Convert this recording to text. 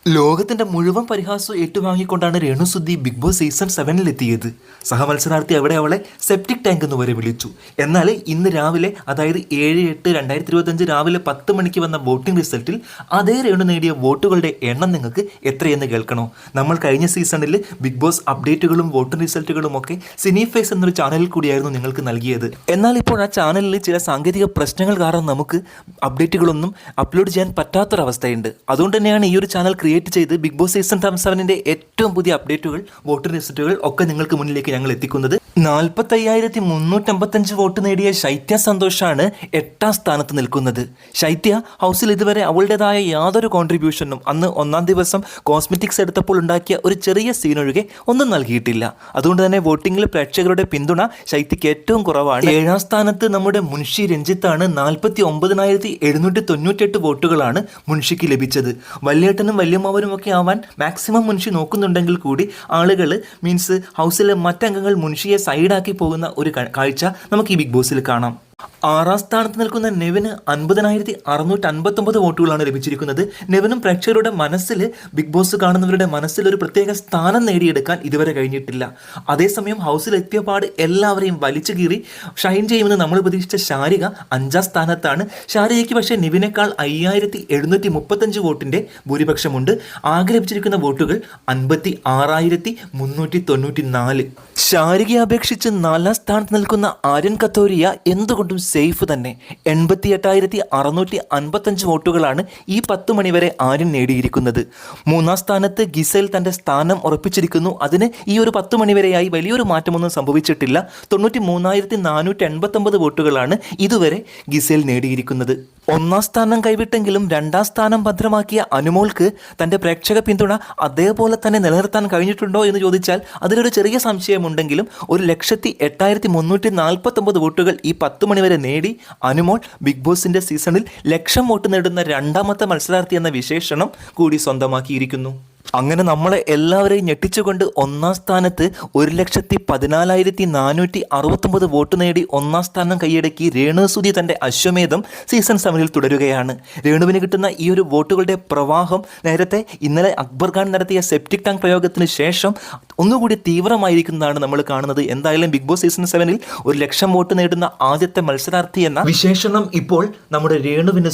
ലോകത്തിന്റെ മുഴുവൻ പരിഹാസവും ഏറ്റുവാങ്ങിക്കൊണ്ടാണ് Renu Sudhi big boss season 7 എത്തിയത്. സഹമത്സരാർത്ഥി അവിടെ അവളെ സെപ്റ്റിക് ടാങ്ക് എന്ന് വരെ വിളിച്ചു. എന്നാൽ ഇന്ന് രാവിലെ, അതായത് 7/8/2025 രാവിലെ 10 മണിക്ക് വന്ന വോട്ടിംഗ് റിസൾട്ടിൽ അതേ രേണു നേടിയ വോട്ടുകളുടെ എണ്ണം നിങ്ങൾക്ക് എത്രയെന്ന് കേൾക്കണോ? നമ്മൾ കഴിഞ്ഞ സീസണിൽ ബിഗ് ബോസ് അപ്ഡേറ്റുകളും വോട്ടിംഗ് റിസൾട്ടുകളും ഒക്കെ സിനിഫേസ് എന്നൊരു ചാനലിൽ കൂടിയായിരുന്നു നിങ്ങൾക്ക് നൽകിയത്. എന്നാൽ ഇപ്പോൾ ആ ചാനലിൽ ചില സാങ്കേതിക പ്രശ്നങ്ങൾ കാരണം നമുക്ക് അപ്ഡേറ്റുകളൊന്നും അപ്ലോഡ് ചെയ്യാൻ പറ്റാത്തൊരവസ്ഥയുണ്ട്. അതുകൊണ്ട് തന്നെയാണ് ഈ ഒരു ചാനൽ ക്രിയേറ്റ് ചെയ്ത് ബിഗ് ബോസ് സീസൺ 7ന്റെ ഏറ്റവും പുതിയ അപ്ഡേറ്റുകൾ, വോട്ടിംഗ് റിസൾട്ടുകൾ ഒക്കെ നിങ്ങൾക്ക് മുന്നിലേക്ക് ഞങ്ങൾ എത്തിക്കുന്നത്. 45,355 വോട്ട് നേടിയ ശൈത്യ സന്തോഷാണ് 8ാം സ്ഥാനത്ത് നിൽക്കുന്നത്. ശൈത്യ ഹൗസിൽ ഇതുവരെ അവളുടേതായ യാതൊരു കോൺട്രിബ്യൂഷനും അന്ന് 1ാം ദിവസം കോസ്മെറ്റിക്സ് എടുത്തപ്പോൾ ഉണ്ടാക്കിയ ഒരു ചെറിയ സീനൊഴികെ ഒന്നും നൽകിയിട്ടില്ല. അതുകൊണ്ട് തന്നെ വോട്ടിംഗിൽ പ്രേക്ഷകരുടെ പിന്തുണ ശൈത്യക്ക് ഏറ്റവും കുറവാണ്. 7ാം സ്ഥാനത്ത് നമ്മുടെ മുൻഷി രഞ്ജിത്താണ്. 49,798 വോട്ടുകളാണ് മുൻഷിക്ക് ലഭിച്ചത്. വല്യേട്ടനും വല്യമ്മാവനും ഒക്കെ ആവാൻ മാക്സിമം മുൻഷി നോക്കുന്നുണ്ടെങ്കിൽ കൂടി ആളുകൾ ഹൗസിലെ മറ്റംഗങ്ങൾ മുൻഷിയെ സൈഡാക്കി പോകുന്ന ഒരു കാഴ്ച നമുക്ക് ഈ ബിഗ് ബോസിൽ കാണാം. 6ാം സ്ഥാനത്ത് നിൽക്കുന്ന നെവിന് 50,659 വോട്ടുകളാണ് ലഭിച്ചിരിക്കുന്നത്. നെവിനും പ്രേക്ഷകരുടെ മനസ്സിൽ, ബിഗ് ബോസ് കാണുന്നവരുടെ മനസ്സിൽ ഒരു പ്രത്യേക സ്ഥാനം നേടിയെടുക്കാൻ ഇതുവരെ കഴിഞ്ഞിട്ടില്ല. അതേസമയം ഹൗസിൽ എത്തിയ പാട് എല്ലാവരെയും വലിച്ചു കീറി ഷൈൻ ചെയ്യുമെന്ന് നമ്മൾ പ്രതീക്ഷിച്ച ശാരിക 5ാം സ്ഥാനത്താണ്. ശാരികയ്ക്ക് പക്ഷേ നെവിനേക്കാൾ 5,735 വോട്ടിൻ്റെ ഭൂരിപക്ഷമുണ്ട്. ആകെ ലഭിച്ചിരിക്കുന്ന വോട്ടുകൾ 56,394. ശാരികയെ അപേക്ഷിച്ച് 4ാം സ്ഥാനത്ത് നിൽക്കുന്ന ആര്യൻ കത്തോരിയ എന്തുകൊണ്ടും സേഫ് തന്നെ. 88,655 വോട്ടുകളാണ് ഈ 10 മണിവരെ ആര്യൻ നേടിയിരിക്കുന്നത്. 3ാം സ്ഥാനത്ത് ഗിസേൽ തൻ്റെ സ്ഥാനം ഉറപ്പിച്ചിരിക്കുന്നു. അതിന് ഈ ഒരു 10 മണിവരെയായി വലിയൊരു മാറ്റമൊന്നും സംഭവിച്ചിട്ടില്ല. 93,489 വോട്ടുകളാണ് ഇതുവരെ ഗിസേൽ നേടിയിരിക്കുന്നത്. 1ാം സ്ഥാനം കൈവിട്ടെങ്കിലും 2ാം സ്ഥാനം ഭദ്രമാക്കിയ അനുമോൾക്ക് തൻ്റെ പ്രേക്ഷക പിന്തുണ അതേപോലെ തന്നെ നിലനിർത്താൻ കഴിഞ്ഞിട്ടുണ്ടോ എന്ന് ചോദിച്ചാൽ അതിലൊരു ചെറിയ സംശയമുണ്ടെങ്കിലും 1,08,349 വോട്ടുകൾ ഈ 10 മണിവരെ നേടി അനുമോൾ ബിഗ് ബോസിൻ്റെ സീസണിൽ 1,00,000 വോട്ട് നേടുന്ന 2ാമത്തെ മത്സരാർത്ഥി എന്ന വിശേഷണം കൂടി സ്വന്തമാക്കിയിരിക്കുന്നു. അങ്ങനെ നമ്മളെ എല്ലാവരെയും ഞെട്ടിച്ചുകൊണ്ട് 1ാം സ്ഥാനത്ത് 1,14,469 വോട്ട് നേടി 1ാം സ്ഥാനം കൈയടക്കി രേണുസുധി തൻ്റെ അശ്വമേധം സീസൺ 7ൽ തുടരുകയാണ്. രേണുവിന് കിട്ടുന്ന ഈ ഒരു വോട്ടുകളുടെ പ്രവാഹം നേരത്തെ ഇന്നലെ അക്ബർ ഖാൻ നടത്തിയ സെപ്റ്റിക് ടാങ്ക് പ്രയോഗത്തിന് ശേഷം ഒന്നുകൂടി തീവ്രമായിരിക്കുന്നതാണ് നമ്മൾ കാണുന്നത്. എന്തായാലും ബിഗ് ബോസ് സീസൺ 7ൽ 1,00,000 വോട്ട് നേടുന്ന ആദ്യത്തെ മത്സരാർത്ഥി എന്ന വിശേഷണം ഇപ്പോൾ നമ്മുടെ രേണുവിന്